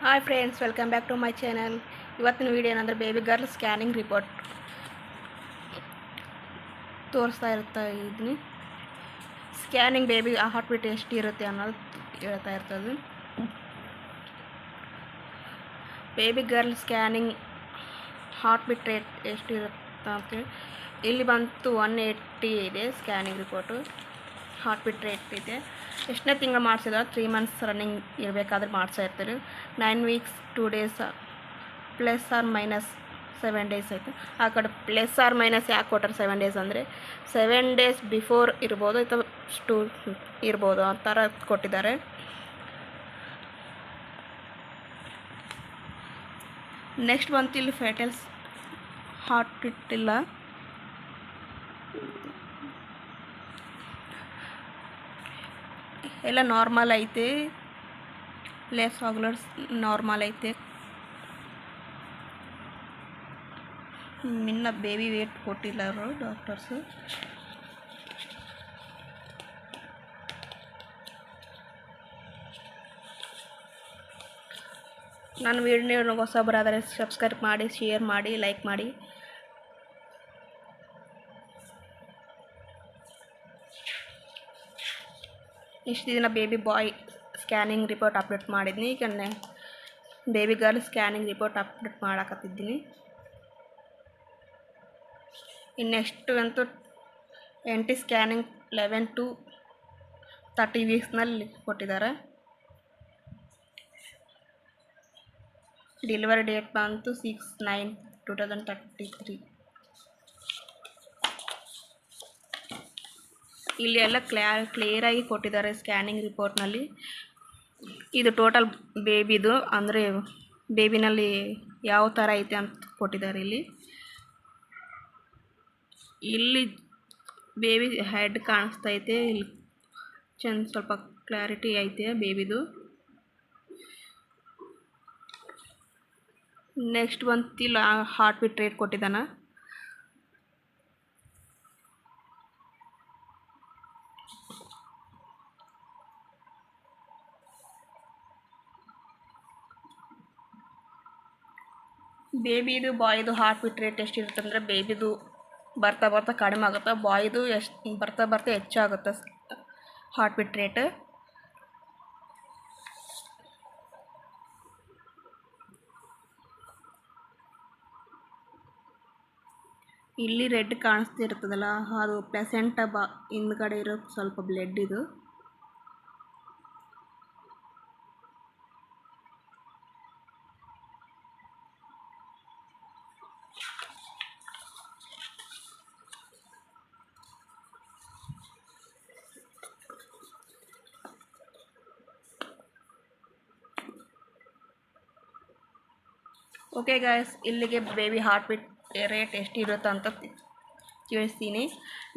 Hi friends, welcome back to my channel. ಇವತ್ತಿನ video ಏನಂದರೆ baby girl scanning report ತೋರಿಸ್ತಾ ಇದ್ದೀನಿ. ಸ್ಕ್ಯಾನಿಂಗ್ ಬೇಬಿ ಹಾರ್ಟ್ ಬೀಟ್ ಎಷ್ಟು ಇರುತ್ತೆ ಅನ್ನೋದು ಹೇಳ್ತಾ ಇರ್ತದೆ. Baby girl scanning heart beat rate ಎಷ್ಟು ಇರುತ್ತೆ ಅಂತೇಳಿ ಇಲ್ಲಿ ಬಂತು 180 ಇದೆ scanning report. Heart beat rate ಇದೆ. ಎಷ್ಟನೇ ತಿಂಗಳು ಮಾಡಿಸಿದ್ರೆ 3 ಮಂತ್ಸ್ ರನ್ನಿಂಗ್ ಇರಬೇಕಾದ್ರೆ ಮಾಡಿಸ್ತಾ ಇರ್ತಾರೆ. 9 weeks 2 days plus or minus 7 days ಆಯಿತು. ಆ ಕಡೆ ಪ್ಲಸ್ ಆರ್ ಮೈನಸ್ ಯಾಕೆ ಕೊಟ್ಟರೆ 7 ಡೇಸ್ ಅಂದರೆ 7 ಡೇಸ್ ಬಿಫೋರ್ ಇರ್ಬೋದು ಅಥವಾ ಇರ್ಬೋದು ಆ ಥರ ಕೊಟ್ಟಿದ್ದಾರೆ. ನೆಕ್ಸ್ಟ್ ಬಂತು ಇಲ್ಲಿ ಫೆಟಲ್ಸ್ ಹಾರ್ಟ್ ಬೀಟ್ ಇಲ್ಲ. ಎಲ್ಲ ನಾರ್ಮಲ್ ಐತೆ. ಲೆಫ್ಟ್ ಆಗುಲರ್ಸ್ ನಾರ್ಮಲ್ ಐತೆ. ಇನ್ನು ಬೇಬಿ ವೇಟ್ ಕೊಟ್ಟಿಲ್ಲ ಅವರು ಡಾಕ್ಟರ್ಸು. ನನ್ನ ವಿಡಿಯೋ ಹೊಸಬರಾದರೆ ಸಬ್ಸ್ಕ್ರೈಬ್ ಮಾಡಿ, ಶೇರ್ ಮಾಡಿ, ಲೈಕ್ ಮಾಡಿ. ಇಷ್ಟು ದಿನ baby boy scanning report update ಮಾಡಿದ್ದೀನಿ. ಈಗ baby girl scanning report update ಮಾಡಕತ್ತಿದ್ದೀನಿ. ಇನ್ನು ನೆಕ್ಸ್ಟ್ ಅಂತೂ NT ಸ್ಕ್ಯಾನಿಂಗ್ 11 to 30 ವೀಕ್ಸ್ನಲ್ಲಿ ಕೊಟ್ಟಿದ್ದಾರೆ. ಡೆಲಿವರಿ ಡೇಟ್ ಬಂತು 6/9/2033. ಇಲ್ಲಿ ಎಲ್ಲ ಕ್ಲಿಯರಾಗಿ ಕೊಟ್ಟಿದ್ದಾರೆ ಸ್ಕ್ಯಾನಿಂಗ್ ರಿಪೋರ್ಟ್ನಲ್ಲಿ. ಇದು ಟೋಟಲ್ ಬೇಬಿದು, ಅಂದರೆ ಬೇಬಿನಲ್ಲಿ ಯಾವ ಥರ ಐತೆ ಅಂತ ಕೊಟ್ಟಿದ್ದಾರೆ. ಇಲ್ಲಿ ಬೇಬಿ ಹೆಡ್ ಕಾಣಿಸ್ತೈತೆ. ಇಲ್ಲಿ ಸ್ವಲ್ಪ ಕ್ಲಾರಿಟಿ ಐತೆ ಬೇಬಿದು. ನೆಕ್ಸ್ಟ್ ಬಂತು ಇಲ್ಲಿ ಹಾರ್ಟ್ ಬೀಟ್ ರೇಟ್ ಕೊಟ್ಟಿದ್ದಾನೆ. ಬೇಬಿದು ಬಾಯ್ದು ಹಾರ್ಟ್ ಬೀಟ್ ರೇಟ್ ಎಷ್ಟಿರುತ್ತೆ ಅಂದರೆ ಬೇಬಿದು ಬರ್ತಾ ಬರ್ತಾ ಕಡಿಮೆ ಆಗುತ್ತೆ, ಬಾಯ್ದು ಬರ್ತಾ ಬರ್ತಾ ಹೆಚ್ಚಾಗುತ್ತೆ ಹಾರ್ಟ್ ಬೀಟ್ ರೇಟ್. ಇಲ್ಲಿ ರೆಡ್ ಕಾಣಿಸ್ತಿರ್ತದಲ್ಲ, ಅದು ಪ್ಲೆಸೆಂಟ ಹಿಂದ್ಗಡೆ ಇರೋ ಸ್ವಲ್ಪ ಬ್ಲಡ್ ಇದು. ಓಕೆ ಗಾಯ್ಸ್, ಇಲ್ಲಿಗೆ ಬೇಬಿ ಹಾರ್ಟ್ ಬೀಟ್ ರೇಟ್ ಎಷ್ಟಿರುತ್ತೆ ಅಂತ ತಿಳಿಸ್ತೀನಿ.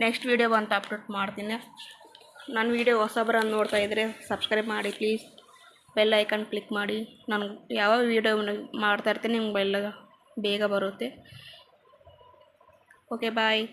ನೆಕ್ಸ್ಟ್ ವೀಡಿಯೋ ಬಂತು ಅಪ್ಲೋಡ್ ಮಾಡ್ತೀನಿ. ನನ್ನ ವೀಡಿಯೋ ಹೊಸಬರನ್ನು ನೋಡ್ತಾ ಇದ್ದರೆ ಸಬ್ಸ್ಕ್ರೈಬ್ ಮಾಡಿ ಪ್ಲೀಸ್. ಬೆಲ್ ಐಕನ್ ಕ್ಲಿಕ್ ಮಾಡಿ. ನಾನು ಯಾವ ವೀಡಿಯೋ ಮಾಡ್ತಾ ಇರ್ತೀನಿ ನಿಮ್ಗೆ ಬೇಗ ಬರುತ್ತೆ. ಓಕೆ ಬಾಯ್.